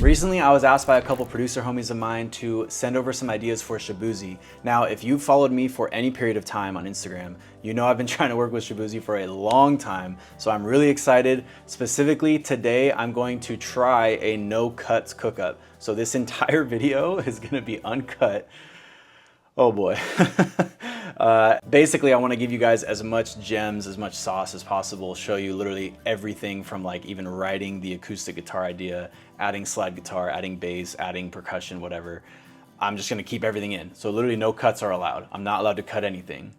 Recently, I was asked by a couple producer homies of mine to send over some ideas for Shaboozey. Now, if you've followed me for any period of time on Instagram, you know I've been trying to work with Shaboozey for a long time, so I'm really excited. Specifically, today I'm going to try a no cuts cookup. So this entire video is gonna be uncut. Oh boy. Basically, I want to give you guys as much gems, as much sauce as possible, show you literally everything from like even writing the acoustic guitar idea, adding slide guitar, adding bass, adding percussion, whatever. I'm just going to keep everything in. So literally no cuts are allowed. I'm not allowed to cut anything.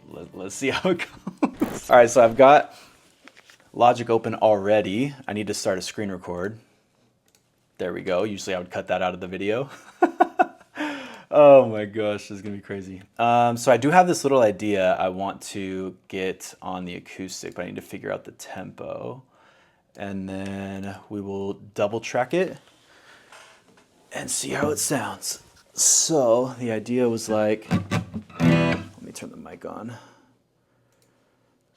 Let's see how it goes. All right, so I've got Logic open already. I need to start a screen record. There we go. Usually I would cut that out of the video. Oh my gosh, this is gonna be crazy. So I do have this little idea I want to get on the acoustic, but I need to figure out the tempo. And then we will double track it and see how it sounds. So the idea was like, let me turn the mic on.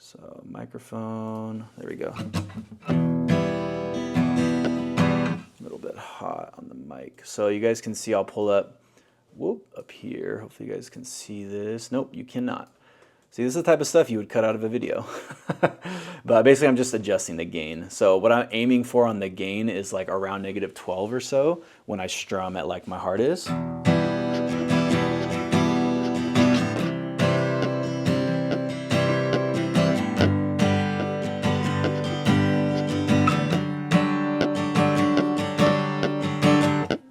So microphone, there we go. A little bit hot on the mic. So you guys can see, I'll pull up up here. Hopefully you guys can see this. Nope, you cannot. See, this is the type of stuff you would cut out of a video. But basically I'm just adjusting the gain. So what I'm aiming for on the gain is like around -12 or so when I strum at like my hardest. All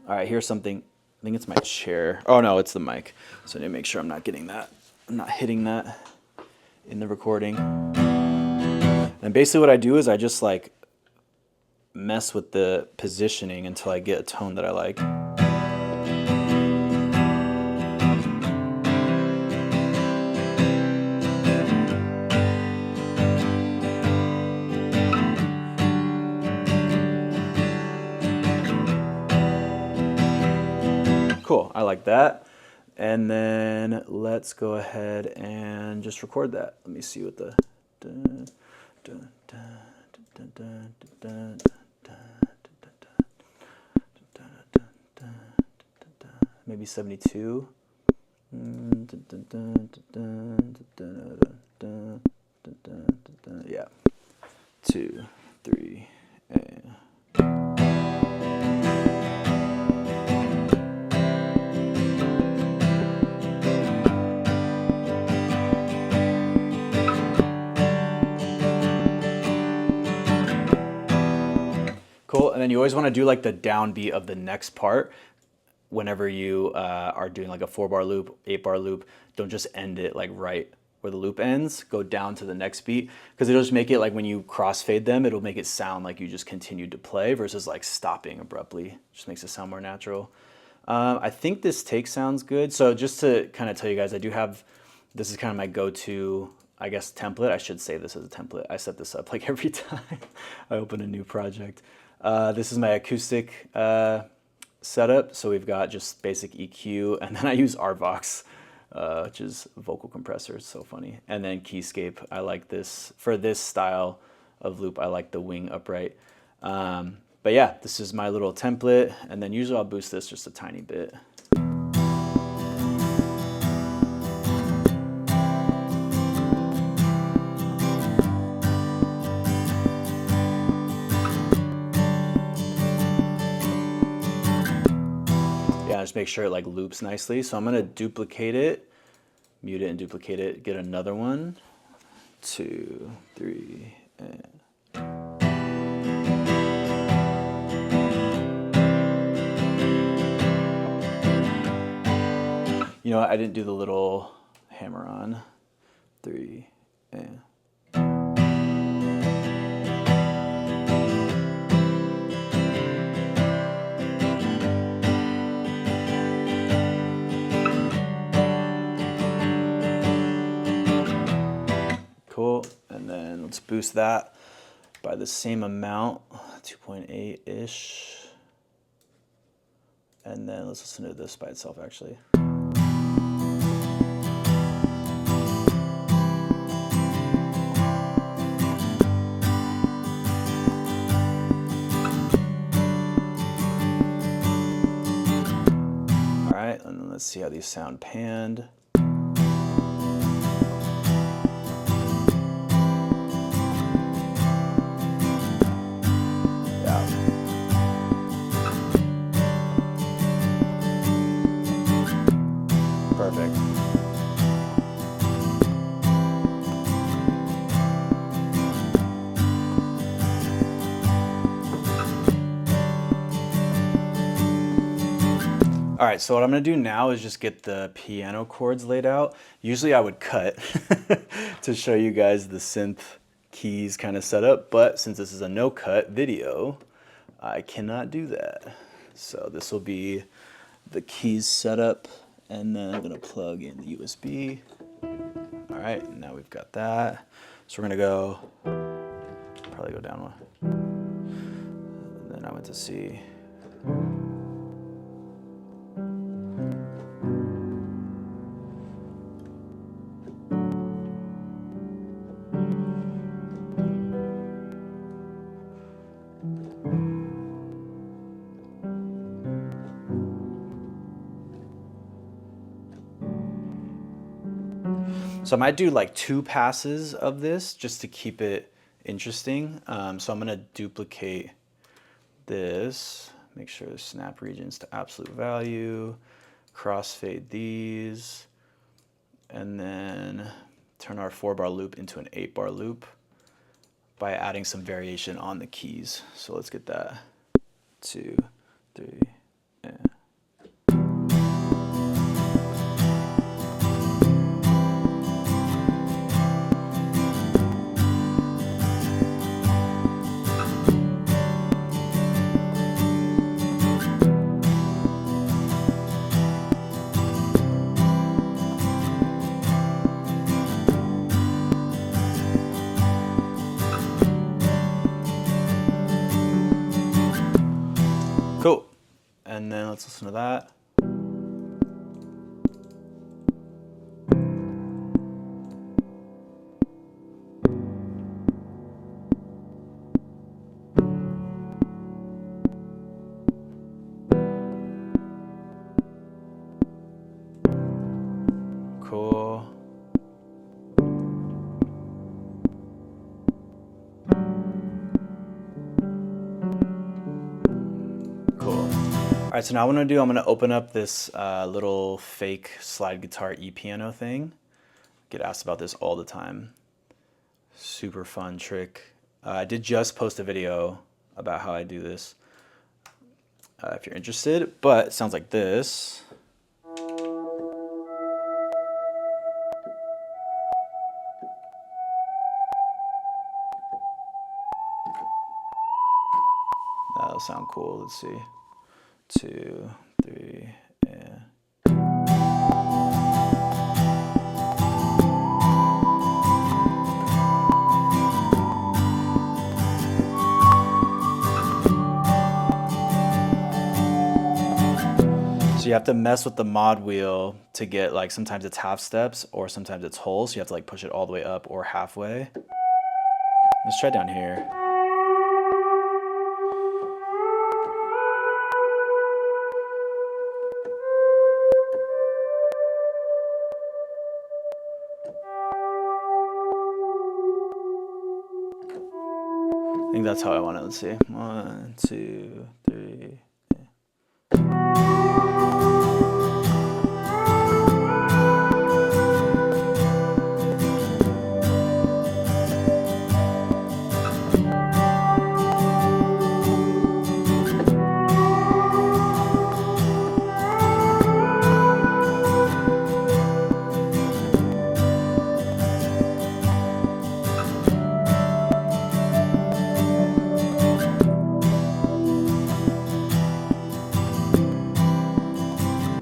right, here's something. I think it's my chair. Oh no, it's the mic. So I need to make sure I'm not getting that. I'm not hitting that in the recording. And basically what I do is I just like mess with the positioning until I get a tone that I like. Cool, I like that. And then let's go ahead and just record that. Let me see what the maybe 72. Yeah. 2, 3, and cool. And then you always want to do like the downbeat of the next part whenever you are doing like a 4-bar loop, 8-bar loop. Don't just end it like right where the loop ends. Go down to the next beat, because it'll just make it like when you crossfade them, it'll make it sound like you just continued to play versus like stopping abruptly. Just makes it sound more natural. I think this take sounds good. So just to kind of tell you guys, I do have, this is kind of my go-to, I guess, template. I should say this as a template. I set this up like every time I open a new project. This is my acoustic setup. So we've got just basic EQ, and then I use RVox, which is vocal compressor. It's so funny. And then Keyscape. I like this. For this style of loop, I like the wing upright. But yeah, this is my little template. And then usually I'll boost this just a tiny bit. Just make sure it like loops nicely. So I'm gonna duplicate it, mute it and duplicate it, get another one, 2, 3, and you know what, I didn't do the little hammer on, 3, and cool. And then let's boost that by the same amount, 2.8-ish. And then let's listen to this by itself actually. let's see how these sound panned. Perfect. All right, so what I'm gonna do now is just get the piano chords laid out. Usually I would cut to show you guys the synth keys kind of set up, but since this is a no cut video, I cannot do that. So this will be the keys set up, and then I'm gonna plug in the USB. All right, now we've got that. So we're gonna probably go down one. And then I went to C. So I might do like 2 passes of this just to keep it interesting. So I'm gonna duplicate this, make sure the snap regions to absolute value, crossfade these, and then turn our 4-bar loop into an 8-bar loop by adding some variation on the keys. So let's get that. 2, 3, and cool. And then let's listen to that. Cool. All right, so now what I'm gonna open up this little fake slide guitar e-piano thing. Get asked about this all the time. Super fun trick. I did just post a video about how I do this, if you're interested, but it sounds like this. That'll sound cool, let's see. 2, 3, and so you have to mess with the mod wheel to get, like, sometimes it's half steps or sometimes it's whole, so you have to like push it all the way up or halfway. Let's try down here. I think that's how I want it. Let's see. 1, 2, 3.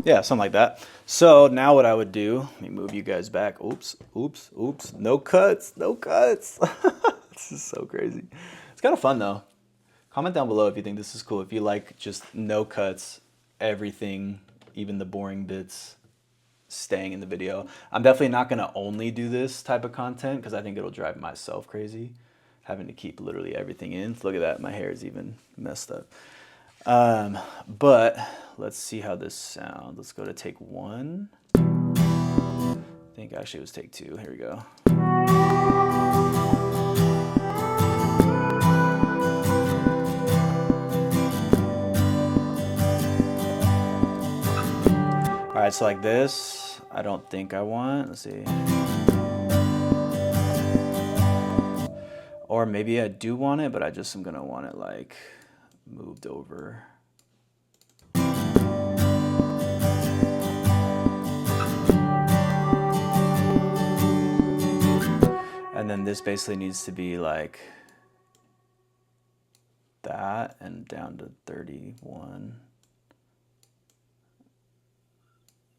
Yeah, something like that. So now what I would do, let me move you guys back. Oops, oops, oops. No cuts, no cuts. This is so crazy. It's kind of fun though. Comment down below if you think this is cool. If you like just no cuts, everything, even the boring bits, staying in the video. I'm definitely not gonna only do this type of content because I think it'll drive myself crazy, having to keep literally everything in. Look at that, my hair is even messed up. But let's see how this sounds. Let's go to take 1. I think actually it was take 2. Here we go. All right, so like this, I don't think I want. Let's see. Or maybe I do want it, but I just am gonna want it like moved over. And then this basically needs to be like that and down to 31.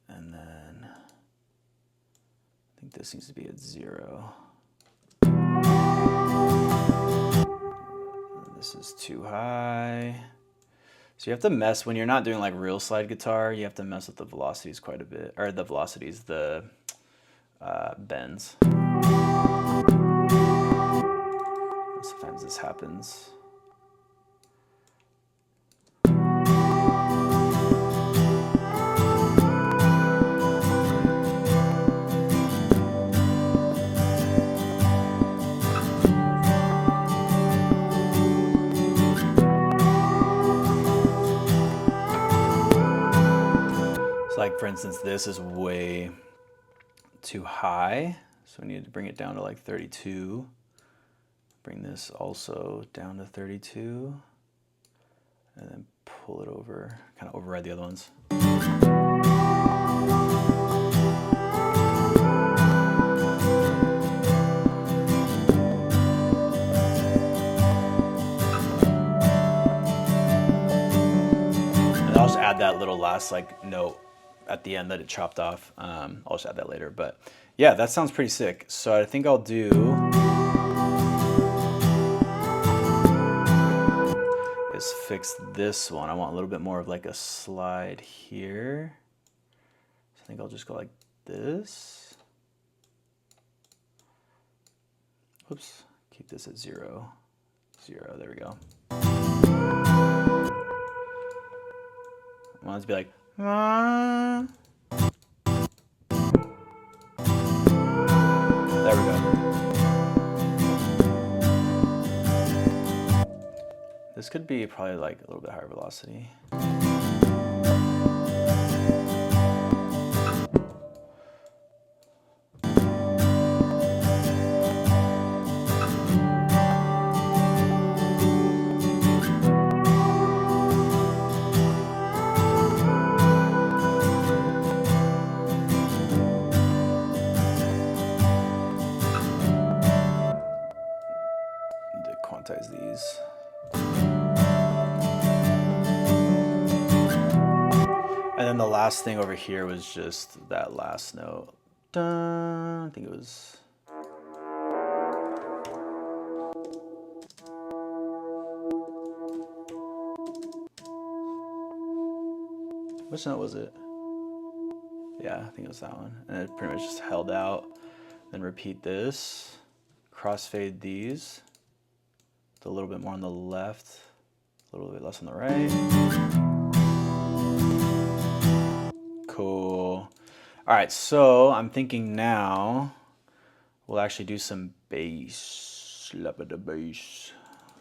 And then I think this needs to be at 0. This is too high. So you have to mess, when you're not doing like real slide guitar, you have to mess with the velocities quite a bit, or the velocities, the bends. Sometimes this happens. Like for instance, this is way too high, so we need to bring it down to like 32. Bring this also down to 32, and then pull it over, kind of override the other ones. And I'll just add that little last like note at the end that it chopped off. I'll just add that later, but yeah, that sounds pretty sick. So I think I'll do is fix this one. I want a little bit more of like a slide here. So I think I'll just go like this. Oops, keep this at 0, 0, there we go. I want it to be like, there we go. This could be probably like a little bit higher velocity. Quantize these. And then the last thing over here was just that last note. Dun, I think it was. Which note was it? Yeah, I think it was that one. And it pretty much just held out. Then repeat this. Crossfade these. A little bit more on the left, a little bit less on the right. Cool. All right, so I'm thinking now we'll actually do some bass. Slap the bass.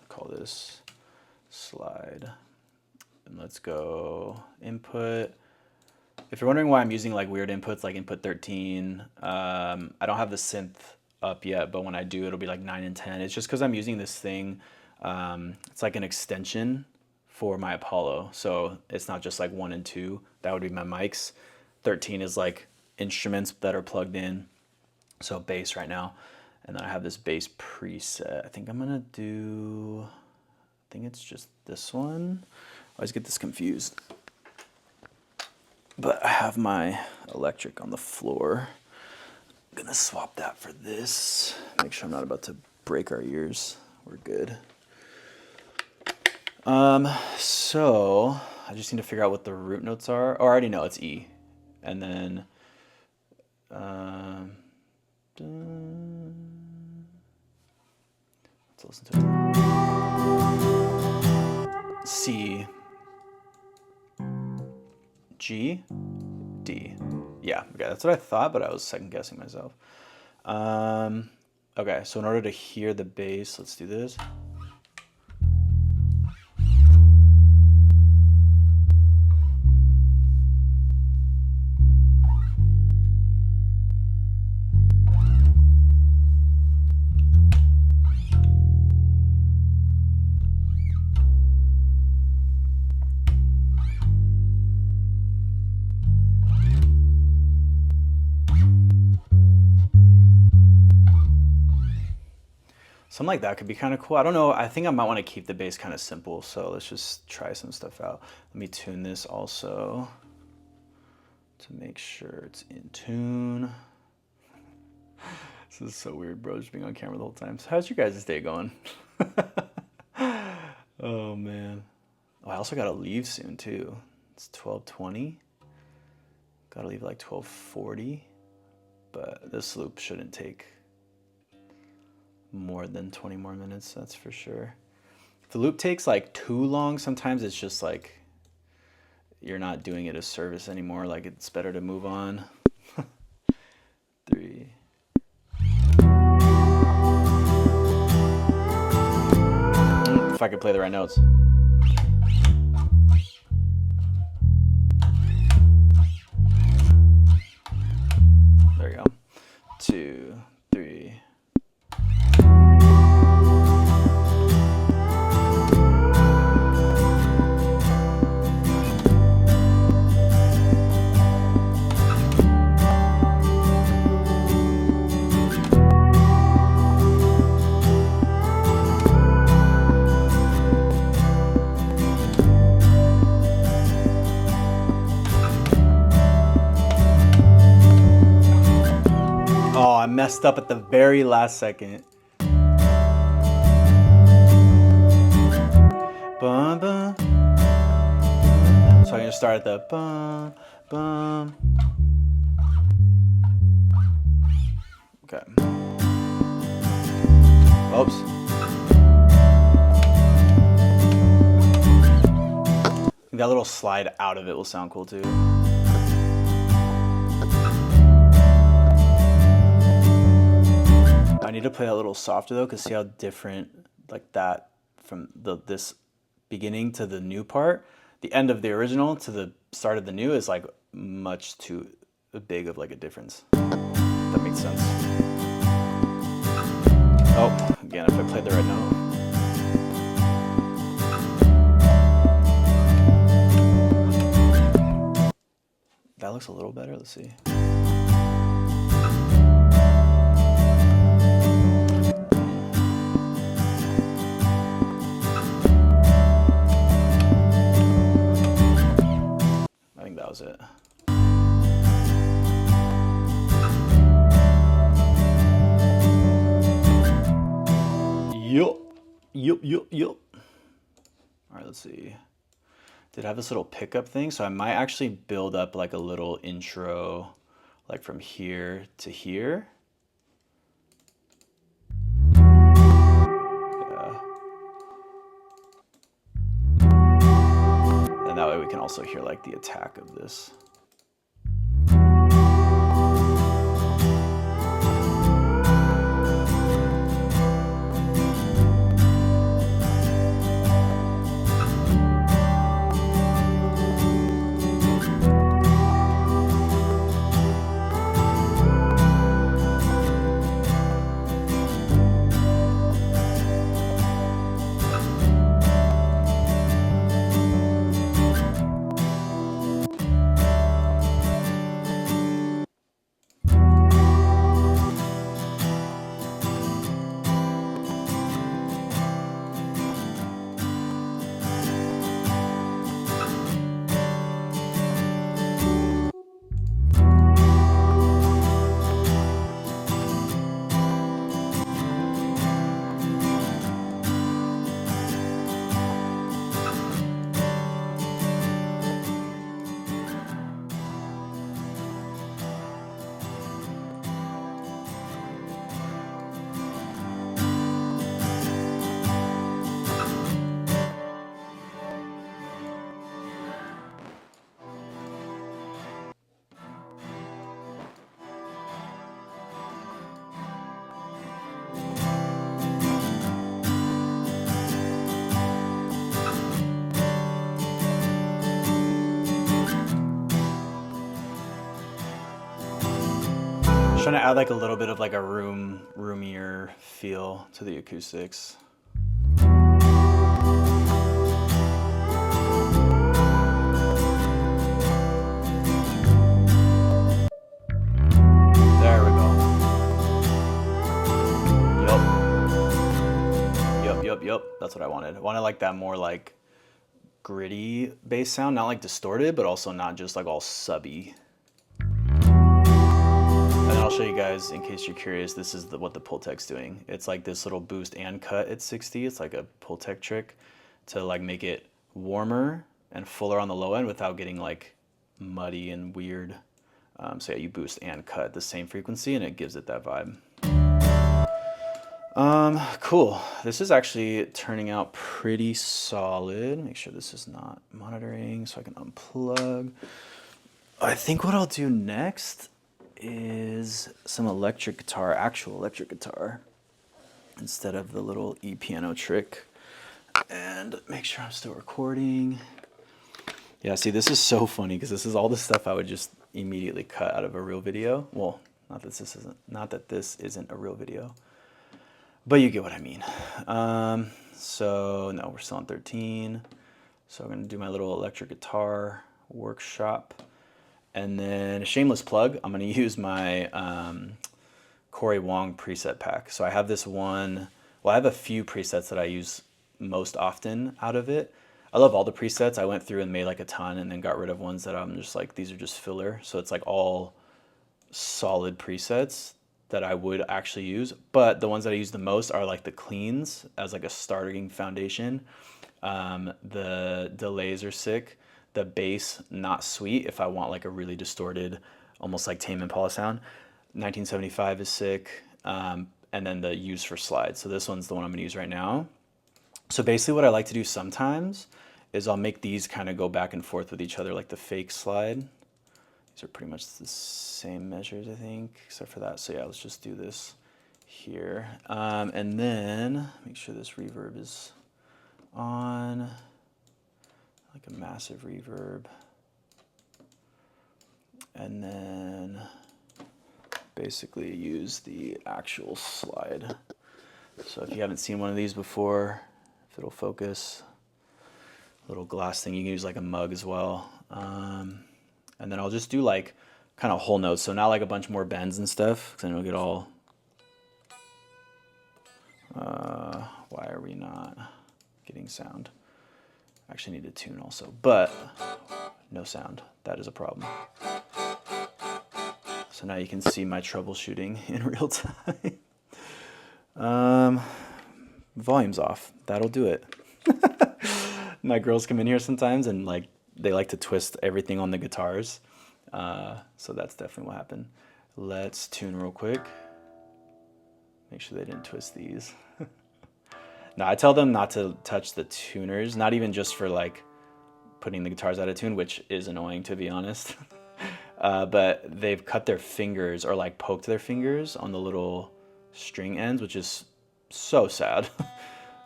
Call this slide. And let's go input. If you're wondering why I'm using like weird inputs like input 13, I don't have the synth up yet, but when I do, it'll be like 9 and 10. It's just because I'm using this thing. It's like an extension for my Apollo. So it's not just like 1 and 2. That would be my mics. 13 is like instruments that are plugged in. So bass right now. And then I have this bass preset. I think I'm gonna do, I think it's just this one. I always get this confused. But I have my electric on the floor. I'm gonna swap that for this. Make sure I'm not about to break our ears. We're good. So I just need to figure out what the root notes are. Oh, I already know it's E. And then let's listen to it. C. G, D. Yeah, okay, that's what I thought, but I was second guessing myself. Okay, so in order to hear the bass, let's do this. Something like that could be kind of cool. I don't know. I think I might want to keep the bass kind of simple. So let's just try some stuff out. Let me tune this also to make sure it's in tune. This is so weird, bro, just being on camera the whole time. So how's your guys' day going? Oh, man. Oh, I also got to leave soon, too. It's 12:20. Got to leave at like 12:40. But this loop shouldn't take more than 20 more minutes, that's for sure. If the loop takes like too long, sometimes it's just like you're not doing it a service anymore. Like it's better to move on. 3. If I could play the right notes. There you go. 2, 3. Oh, I messed up at the very last second. Bum, bum. So I'm gonna start at the bum, bum. Okay. Oops. That little slide out of it will sound cool too. I need to play that a little softer though, because see how different like that from this beginning to the new part, the end of the original to the start of the new is like much too big of like a difference. That makes sense. Oh, again, if I played the right note. That looks a little better. Let's see. I think that was it. Yup. All right, let's see. Did I have this little pickup thing? So I might actually build up like a little intro, like from here to here. Yeah. And that way we can also hear like the attack of this. Trying to add like a little bit of like a roomier feel to the acoustics. There we go. Yup. That's what I wanted. I wanted like that more like gritty bass sound, not like distorted, but also not just like all subby. And then I'll show you guys, in case you're curious, this is what the Pultec's doing. It's like this little boost and cut at 60. It's like a Pultec trick to like make it warmer and fuller on the low end without getting like muddy and weird. So yeah, you boost and cut at the same frequency and it gives it that vibe. Cool. This is actually turning out pretty solid. Make sure this is not monitoring so I can unplug. I think what I'll do next is some electric guitar, actual electric guitar, instead of the little E-piano trick. And make sure I'm still recording. Yeah, see, this is so funny because this is all the stuff I would just immediately cut out of a real video. Well, not that this isn't a real video. But you get what I mean. So no, we're still on 13. So I'm gonna do my little electric guitar workshop. And then a shameless plug, I'm gonna use my Corey Wong preset pack. So I have this one, well, I have a few presets that I use most often out of it. I love all the presets. I went through and made like a ton and then got rid of ones that I'm just like, these are just filler. So it's like all solid presets that I would actually use, but the ones that I use the most are like the cleans as like a starting foundation. The delays are sick. The bass, not sweet if I want like a really distorted, almost like Tame Impala sound. 1975 is sick. And then the use for slides. So this one's the one I'm gonna use right now. So basically what I like to do sometimes is I'll make these kind of go back and forth with each other like the fake slide. These are pretty much the same measures, I think, except for that. So yeah, let's just do this here. And then make sure this reverb is on, like a massive reverb. And then basically use the actual slide. So if you haven't seen one of these before, if it'll focus, little glass thing, you can use like a mug as well. And then I'll just do like kind of whole notes. So not like a bunch more bends and stuff, because then it'll get all, why are we not getting sound? I actually need to tune also, but no sound. That is a problem. So now you can see my troubleshooting in real time. Volume's off. That'll do it. My girls come in here sometimes and like they like to twist everything on the guitars. So that's definitely what happened. Let's tune real quick. Make sure they didn't twist these. No, I tell them not to touch the tuners, not even just for like putting the guitars out of tune, which is annoying to be honest. But they've cut their fingers or like poked their fingers on the little string ends, which is so sad.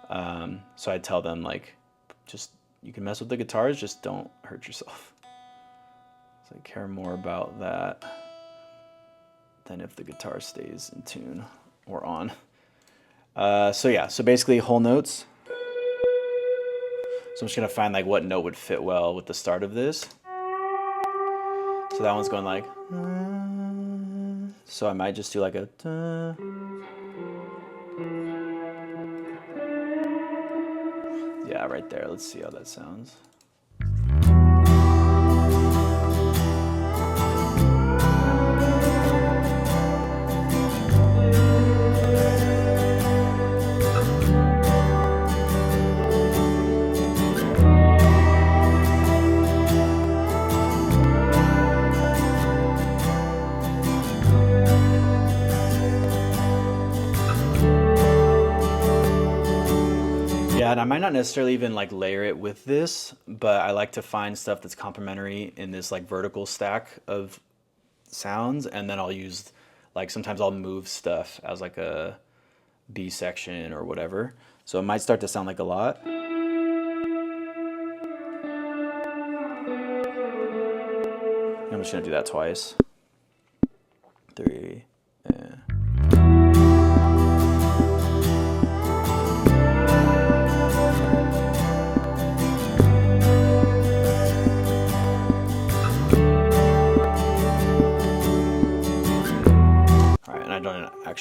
So I tell them like, just, you can mess with the guitars, just don't hurt yourself. So I care more about that than if the guitar stays in tune or on. So yeah, so basically whole notes. So I'm just gonna find like what note would fit well with the start of this. So that one's going like, so I might just do like a, yeah, right there. Let's see how that sounds. Yeah, and I might not necessarily even like layer it with this, but I like to find stuff that's complementary in this like vertical stack of sounds, and then I'll use, like sometimes I'll move stuff as like a B section or whatever. So it might start to sound like a lot. I'm just gonna do that twice. 3,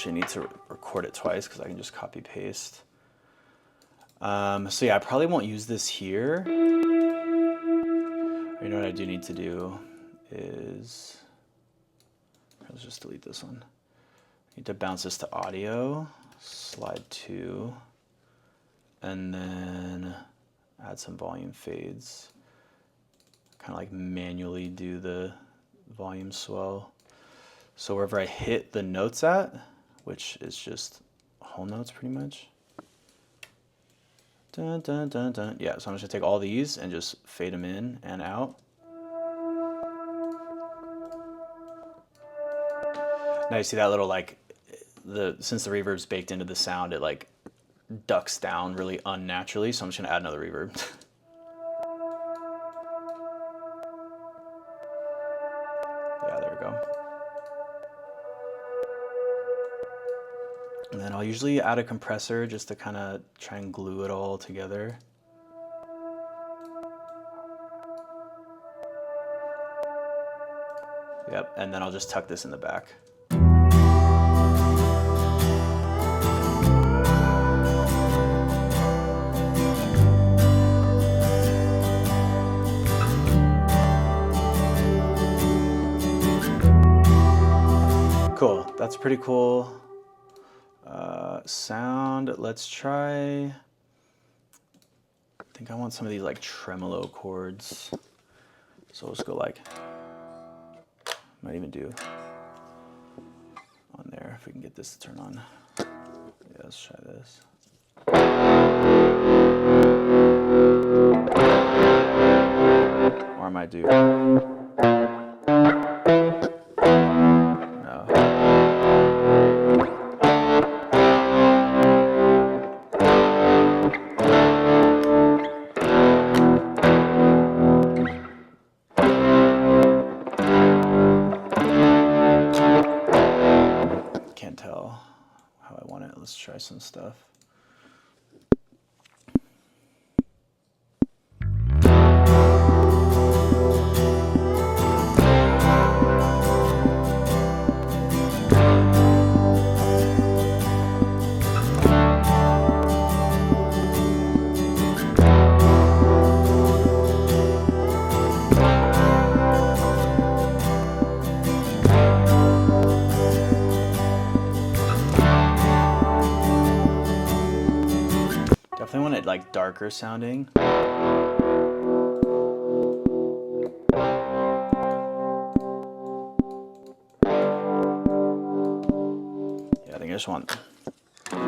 actually need to record it twice because I can just copy paste. So yeah, I probably won't use this here. You know what I do need to do is, let's just delete this one. I need to bounce this to audio, slide 2, and then add some volume fades. Kind of like manually do the volume swell. So wherever I hit the notes at, which is just whole notes pretty much. Dun, dun, dun, dun. Yeah, so I'm just gonna take all these and just fade them in and out. Now you see that little like, since the reverb's baked into the sound, it like ducks down really unnaturally. So I'm just gonna add another reverb. Yeah, there we go. And then I'll usually add a compressor just to kind of try and glue it all together. Yep, and then I'll just tuck this in the back. Cool, that's pretty cool. Sound, let's try, I think I want some of these like tremolo chords. So let's go like, might even do on there if we can get this to turn on. Yeah, let's try this. Or I might do, no. Can't tell how I want it. Let's try some stuff. Definitely want it like darker sounding. Yeah, I think I just want. You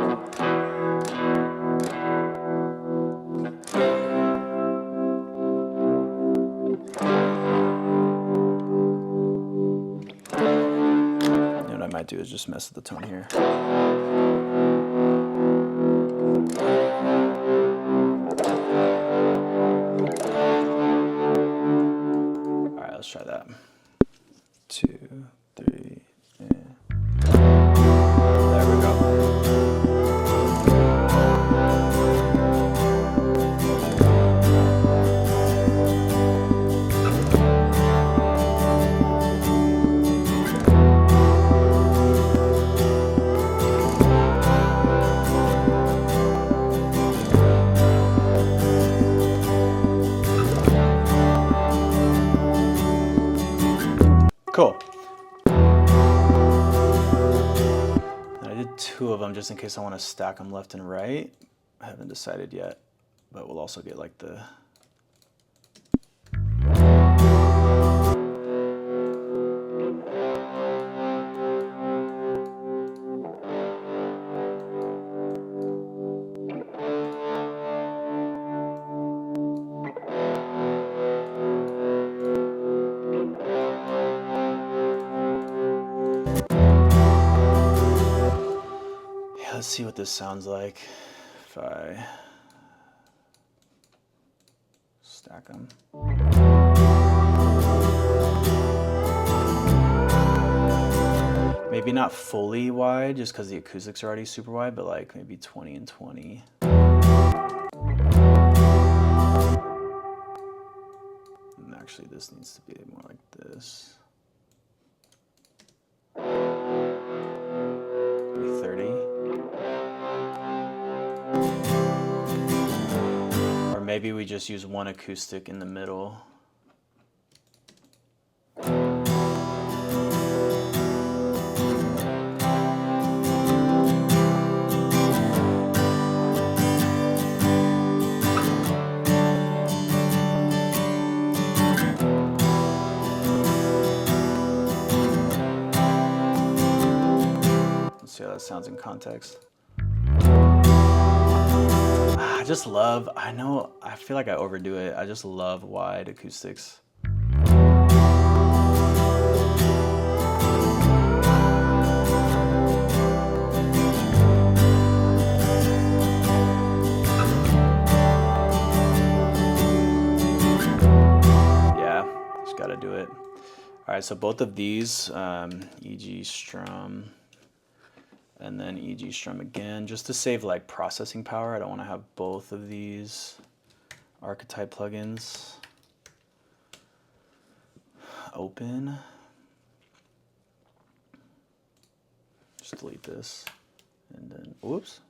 know what I might do is just mess with the tone here. Let's try that. 2, 3, and there we go. Cool. And I did 2 of them just in case I want to stack them left and right. I haven't decided yet, but we'll also get like the. Let's see what this sounds like if I stack them. Maybe not fully wide just because the acoustics are already super wide, but like maybe 20 and 20. And actually this needs to be more like this. Maybe maybe we just use one acoustic in the middle. Let's see how that sounds in context. I just love, I know, I feel like I overdo it. I just love wide acoustics. Yeah, just gotta do it. All right, so both of these, E.G. strum, and then E.G. strum again, just to save like processing power. I don't want to have both of these archetype plugins open. Just delete this, and then, whoops,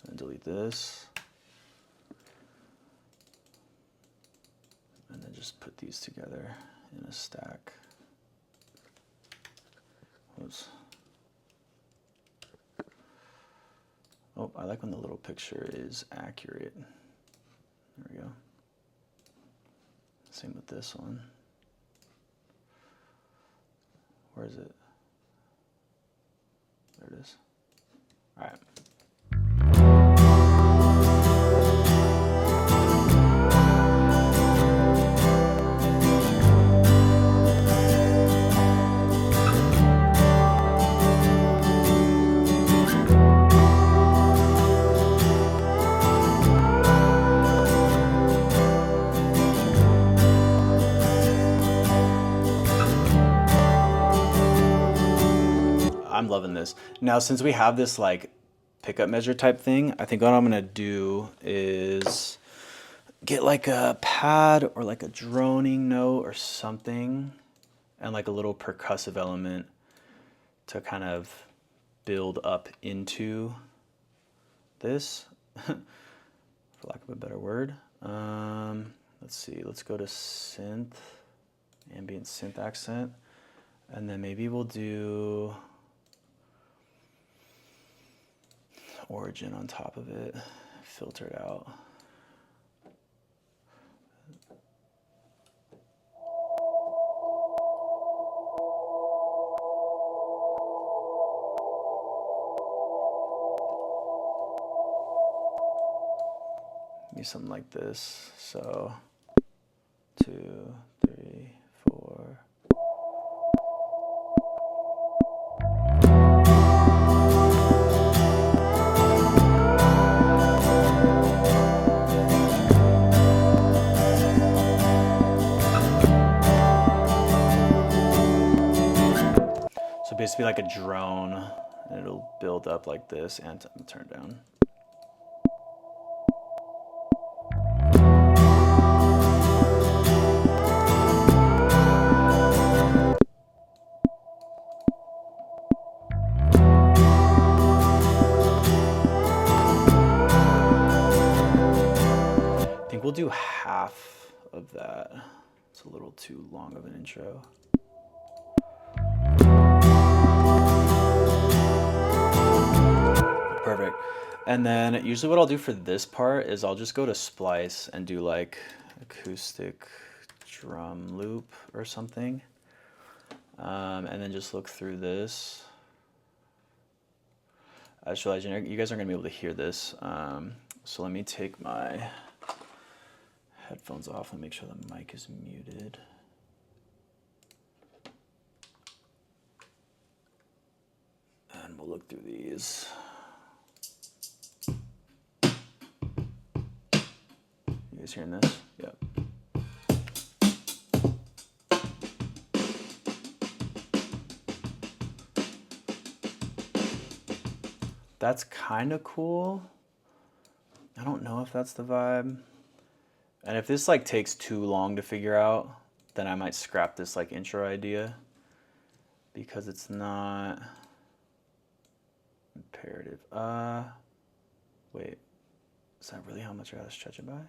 and delete this. And then just put these together in a stack. Whoops. Oh, I like when the little picture is accurate. There we go. Same with this one. Where is it? There it is. All right. I'm loving this. Now, since we have this like pickup measure type thing, I think what I'm gonna do is get like a pad or like a droning note or something, and like a little percussive element to kind of build up into this, for lack of a better word. Let's see, let's go to synth, ambient synth accent, and then maybe we'll do origin on top of it, filter it out. Maybe something like this. So 2, 3, 4. So basically like a drone, and it'll build up like this, and turn it down. I think we'll do half of that. It's a little too long of an intro. Perfect. And then usually what I'll do for this part is I'll just go to splice and do like acoustic drum loop or something. And then just look through this. I just realized you guys aren't gonna be able to hear this. So let me take my headphones off and make sure the mic is muted. And we'll look through these. You guys hearing this? Yep. That's kind of cool. I don't know if that's the vibe. And if this like takes too long to figure out, then I might scrap this like intro idea, because it's not imperative. Wait, is that really how much I gotta stretch it by?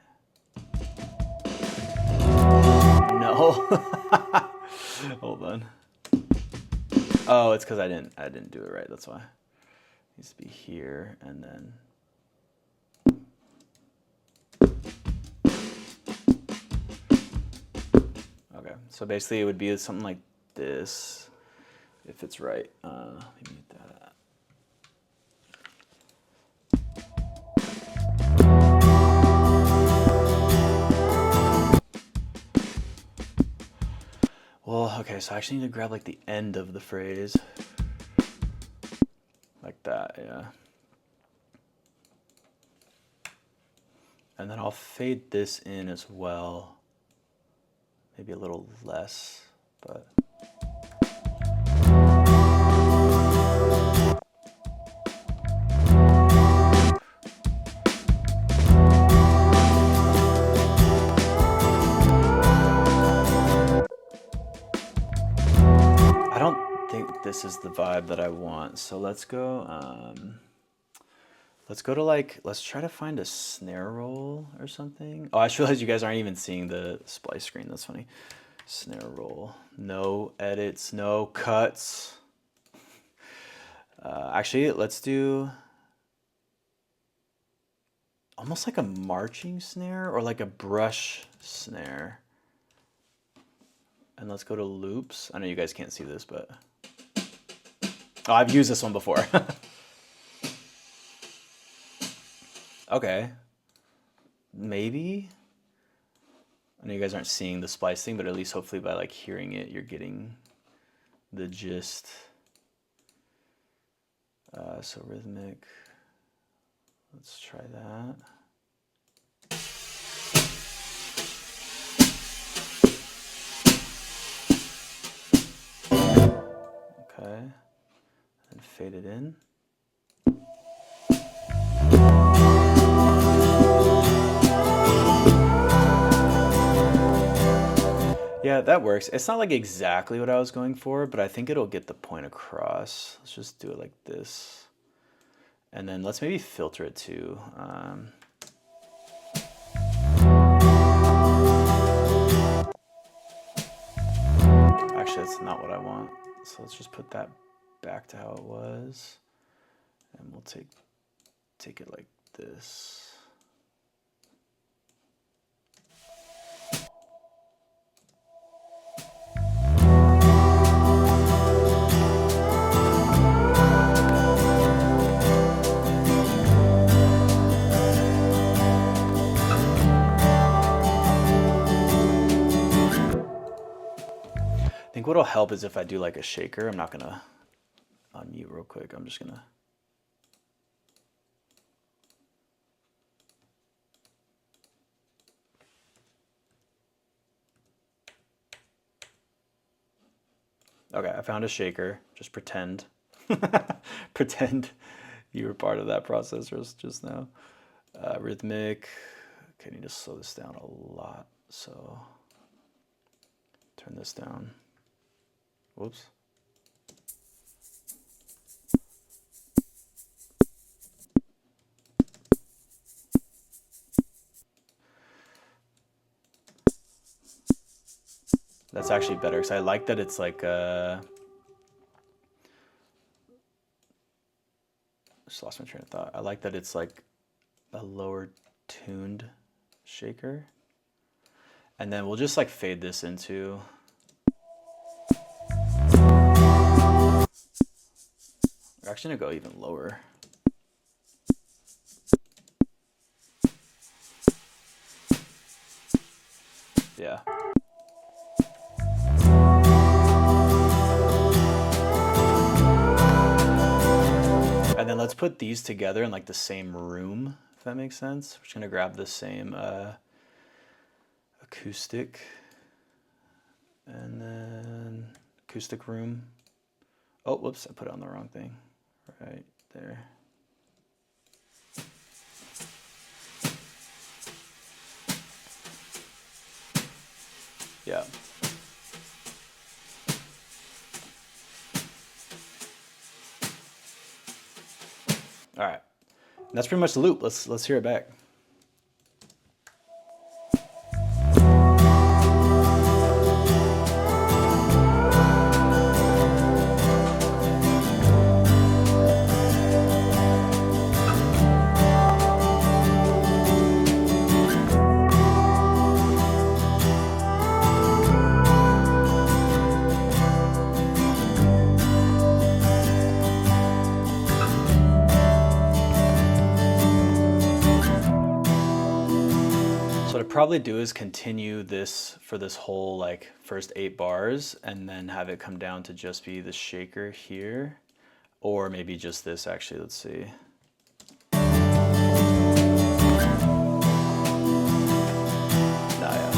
hell? Hold on. Oh, it's because I didn't do it right. That's why. It needs to be here and then. Okay, so basically it would be something like this, if it's right. Let me mute that. Well, okay, so I actually need to grab like the end of the phrase. Like that, yeah. And then I'll fade this in as well. Maybe a little less, but. I don't think this is the vibe that I want, so let's go to like, let's try to find a snare roll or something. Oh, I just realized you guys aren't even seeing the splice screen. That's funny. Snare roll, no edits, no cuts. Actually, let's do almost like a marching snare or like a brush snare. And let's go to loops. I know you guys can't see this, but oh, I've used this one before. Okay, maybe. I know you guys aren't seeing the splice thing, but at least hopefully by like hearing it, you're getting the gist. So rhythmic, let's try that. Okay, and fade it in. Yeah, that works. It's not like exactly what I was going for, but I think it'll get the point across. Let's just do it like this. And then let's maybe filter it too. Actually, that's not what I want. So let's just put that back to how it was. And we'll take it like this. I think what'll help is if I do like a shaker. I'm not gonna unmute real quick. I'm just gonna. Okay, I found a shaker. Just pretend. Pretend you were part of that process just now. Rhythmic. Okay, I need to slow this down a lot. So turn this down. Whoops. That's actually better because I like that it's like just lost my train of thought. I like that it's like a lower tuned shaker. And then we'll just like fade this into. We're actually gonna go even lower. Yeah. And then let's put these together in like the same room, if that makes sense. We're just gonna grab the same acoustic and then acoustic room. Oh, whoops, I put it on the wrong thing. Right there. Yeah. All right. And that's pretty much the loop. Let's hear it back. probably do is continue this for this whole like first 8 bars and then have it come down to just be the shaker here, or maybe just this actually. Let's see. Nah, yeah,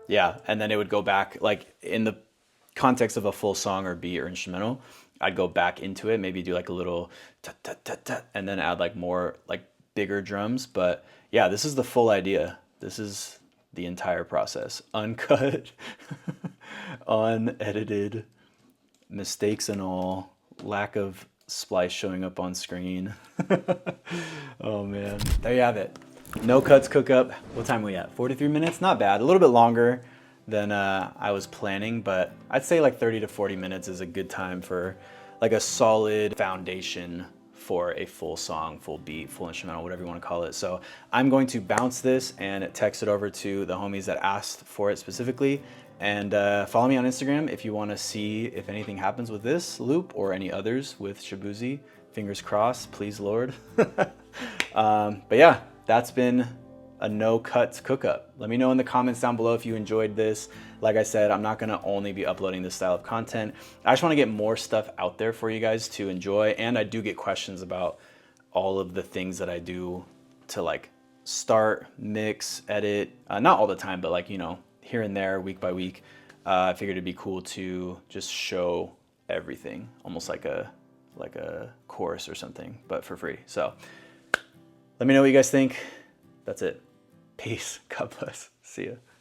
yeah, and then it would go back, like in the context of a full song or beat or instrumental, I'd go back into it, maybe do like a little ta ta ta ta, and then add like more like bigger drums. But yeah, this is the full idea. This is the entire process. Uncut, unedited, mistakes and all, lack of splice showing up on screen. Oh man, there you have it. No cuts Cookup. What time are we at? 43 minutes? Not bad. A little bit longer than I was planning, but I'd say like 30 to 40 minutes is a good time for like a solid foundation for a full song, full beat, full instrumental, whatever you want to call it. So I'm going to bounce this and text it over to the homies that asked for it specifically. And follow me on Instagram if you want to see if anything happens with this loop or any others with Shaboozey. Fingers crossed, please Lord. But yeah, that's been a no cuts Cookup. Let me know in the comments down below if you enjoyed this. Like I said, I'm not gonna only be uploading this style of content. I just wanna get more stuff out there for you guys to enjoy. And I do get questions about all of the things that I do to like start, mix, edit. Not all the time, but like, you know, here and there, week by week. I figured it'd be cool to just show everything, almost like a course or something, but for free. So let me know what you guys think. That's it. Peace. God bless. See ya.